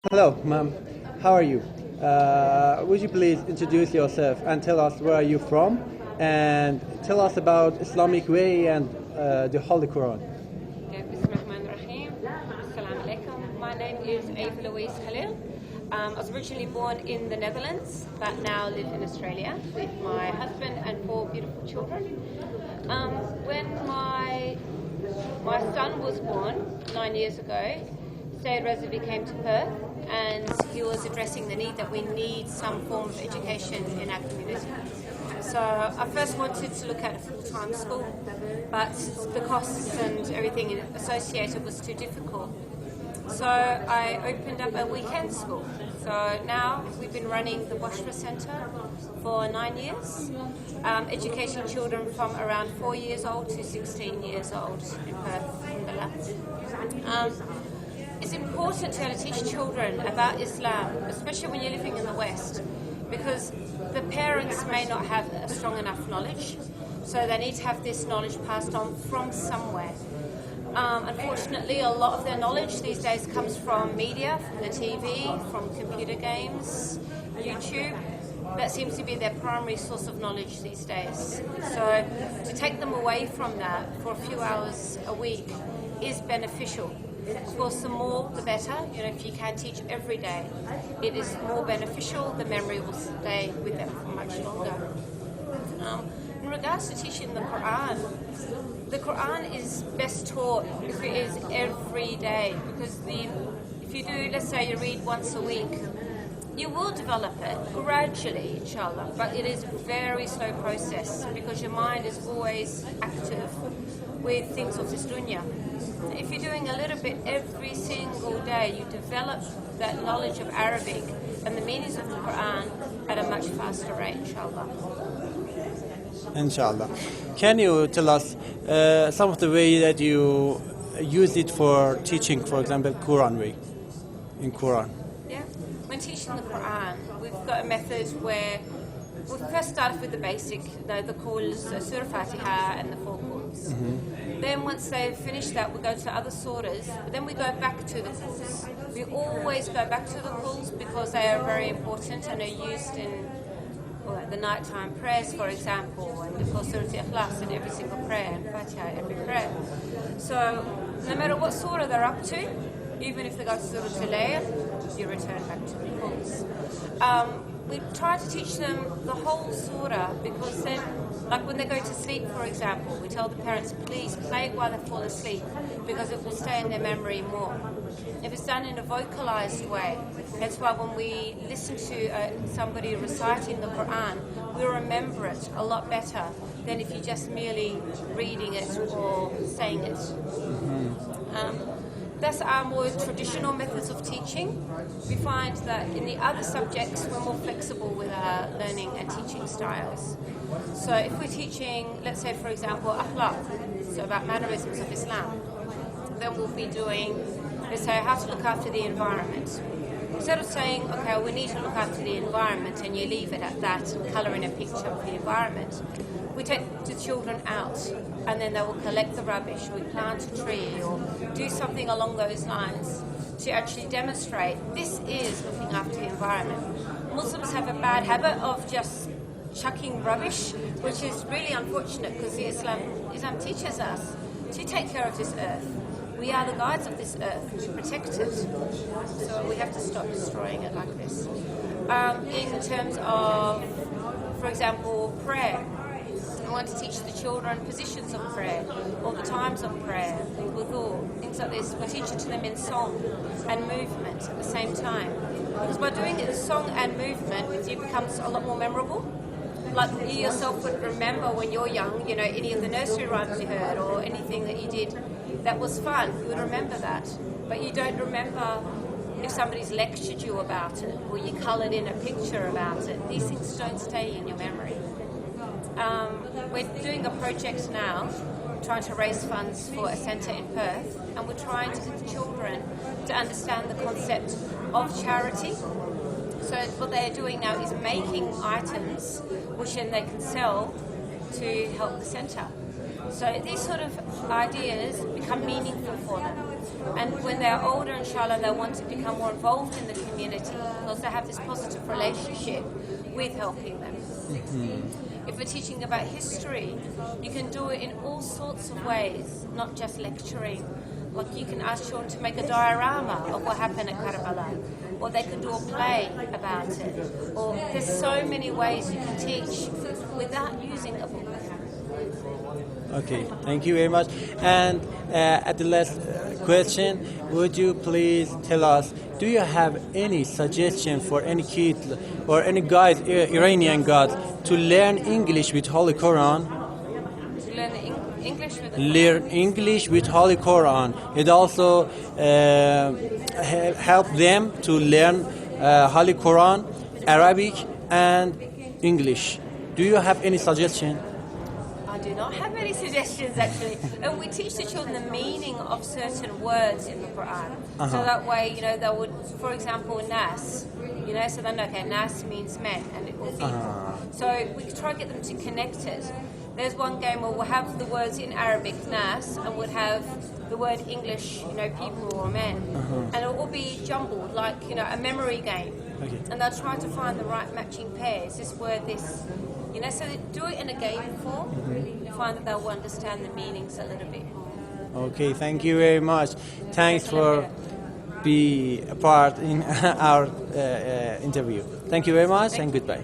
Hello, ma'am. How are you? Would you please introduce yourself and tell us where are you from and tell us about Islamic way and the Holy Quran? Bismillahirrahmanirrahim. Assalamu alaikum. My name is Ava Louise Khalil. I was originally born in the Netherlands, but now live in Australia with my husband and 4 beautiful children. When my son was born 9 years ago, Sayyid Rezavi came to Perth and he was addressing the need that we need some form of education in our community. So I first wanted to look at a full-time school, but the costs and everything associated was too difficult. So I opened up a weekend school. So now we've been running the Washra Centre for 9 years, educating children from around 4 years old to 16 years old in Perth, alhamdulillah. It's important to teach children about Islam, especially when you're living in the West, because the parents may not have a strong enough knowledge, so they need to have this knowledge passed on from somewhere. Unfortunately, a lot of their knowledge these days comes from media, from the TV, from computer games, YouTube. That seems to be their primary source of knowledge these days. So to take them away from that for a few hours a week is beneficial. Of course, the more the better. If you can teach every day, it is more beneficial. The memory will stay with them for much longer. In regards to teaching the Quran is best taught if it is every day, because if you do, let's say you read once a week, you will develop it gradually, inshallah, but it is a very slow process because your mind is always active with things of this dunya. If you're doing a little bit every single day, you develop that knowledge of Arabic and the meanings of the Quran at a much faster rate, inshallah. Inshallah. Can you tell us some of the way that you use it for teaching, for example, Quran way in Quran? Yeah. When teaching the Quran, we've got a method where we first start off with the basic, the calls, Surah Fatiha and the 4 calls. Then once they've finished that, we go to other surahs, but then we go back to the calls. We always go back to the calls because they are very important and are used in the nighttime prayers, for example, and of course Surah Ikhlas in every single prayer and Fatiha every prayer. So no matter what surah they're up to, even if they go to Surah Al-Layl, you return back to the calls. We try to teach them the whole surah because then, like when they go to sleep, for example, we tell the parents, please play it while they fall asleep because it will stay in their memory more. If it's done in a vocalized way, that's why when we listen to somebody reciting the Quran, we remember it a lot better than if you're just merely reading it or saying it. That's our more traditional methods of teaching. We find that in the other subjects, we're more flexible with our learning and teaching styles. So if we're teaching, let's say, for example, akhlaq, so about mannerisms of Islam, then we'll be doing, let's say, how to look after the environment. Instead of saying, okay, we need to look after the environment, and you leave it at that and colour in a picture of the environment, we take the children out and then they will collect the rubbish, or we plant a tree, or do something along those lines to actually demonstrate this is looking after the environment. Muslims have a bad habit of just chucking rubbish, which is really unfortunate because Islam teaches us to take care of this earth. We are the guides of this earth. We protect it. So we have to stop destroying it like this. In terms of, for example, prayer, I want to teach the children positions of prayer, or the times of prayer, wudu, things like this. We teach it to them in song and movement at the same time. Because by doing it in song and movement, it becomes a lot more memorable. Like you yourself would remember when you're young, any of the nursery rhymes you heard or anything that you did that was fun, you would remember that. But you don't remember if somebody's lectured you about it or you coloured in a picture about it. These things don't stay in your memory. We're doing a project now, trying to raise funds for a centre in Perth, and we're trying to get the children to understand the concept of charity. So what they're doing now is making items which then they can sell to help the centre. So these sort of ideas become meaningful for them. And when they're older, inshallah, they want to become more involved in the community because they have this positive relationship with helping them. If we're teaching about history, you can do it in all sorts of ways, not just lecturing. Like you can ask children to make a diorama of what happened at Karbala, or they can do a play about it. Or there's so many ways you can teach without using a book. Okay, thank you very much. And at the last question, would you please tell us, do you have any suggestion for any kid or any guys, Iranian guys, to learn English with Holy Quran? To learn English with the Learn English with Holy Quran. It also help them to learn Holy Quran, Arabic, and English. Do you have any suggestion? I do not have any suggestions actually. And we teach the children the meaning of certain words in the Quran. So that way, you know, they would, for example, Nas, you know, so they know, okay, Nas means men and it will people. So we try to get them to connect it. There's one game where we'll have the words in Arabic, Nas, and we'll have the word English, you know, people or men. And it will be jumbled, like, you know, a memory game. Okay. And they'll try to find the right matching pairs, this word, this. You know, so they do it in a game form. You find that they'll understand the meanings a little bit more. Okay, thank you very much. Thanks for be a part in our interview. Thank you very much and goodbye.